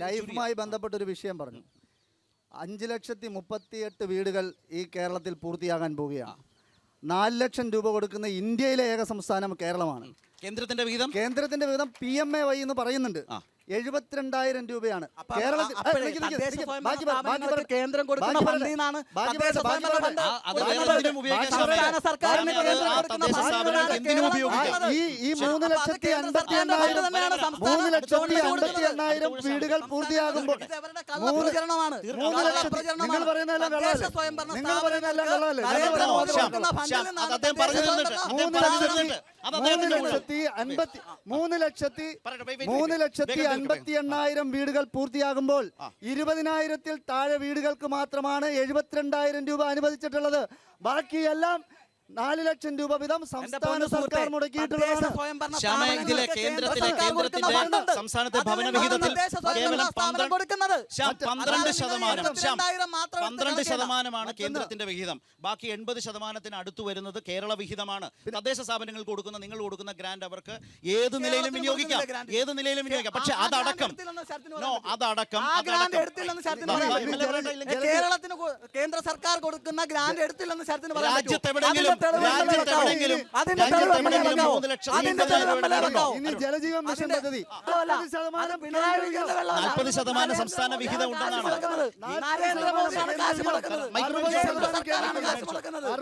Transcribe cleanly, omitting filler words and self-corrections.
ലൈഫുമായി ബന്ധപ്പെട്ടൊരു വിഷയം പറഞ്ഞു. 5,38,000 വീടുകൾ ഈ കേരളത്തിൽ പൂർത്തിയാകാൻ പോവുകയാണ്. 4 ലക്ഷം രൂപ കൊടുക്കുന്ന ഇന്ത്യയിലെ ഏക സംസ്ഥാനം കേരളമാണ്. കേന്ദ്രത്തിന്റെ വിഹിതം PMAY എന്ന് പറയുന്നുണ്ട്. 72,000 രൂപയാണ് കേരളത്തിൽ. കേന്ദ്രം കൊടുക്കുന്ന ഫണ്ടിനാണ് ഈ 3,58,000 വീടുകൾ പൂർത്തിയാകുമ്പോൾ നിങ്ങൾ പറയുന്നതെല്ലാം കള്ളല്ലേ? 3,58,000 വീടുകൾ പൂർത്തിയാകുമ്പോൾ 20,000-ൽ താഴെ വീടുകൾക്ക് മാത്രമാണ് 72,000 രൂപ അനുവദിച്ചിട്ടുള്ളത്. ബാക്കിയെല്ലാം 4 ലക്ഷം രൂപ വീതം സംസ്ഥാന സർക്കാർ മുടക്കിയിട്ടുള്ളതാണ്. സംസ്ഥാനത്തെ ഭവന വിഹിതത്തിൽ കേവലം 12% കേന്ദ്രത്തിന്റെ വിഹിതം. ബാക്കി 80% അടുത്തു വരുന്നത് കേരള വിഹിതമാണ്. തദ്ദേശ സ്ഥാപനങ്ങൾക്ക് കൊടുക്കുന്ന, നിങ്ങൾ കൊടുക്കുന്ന ഗ്രാന്റ് അവർക്ക് ഏത് നിലയിലും വിനിയോഗിക്കാം. പക്ഷെ അതടക്കം കേരളത്തിന് കേന്ദ്ര സർക്കാർ കൊടുക്കുന്ന ഗ്രാന്റ് എടുത്തില്ലെന്ന് രാജ്യത്തെവിടെങ്കിലും ജലജീവൻ മിഷൻ പദ്ധതി 40% സംസ്ഥാന വിഹിതം ഉണ്ടെന്നാണ്.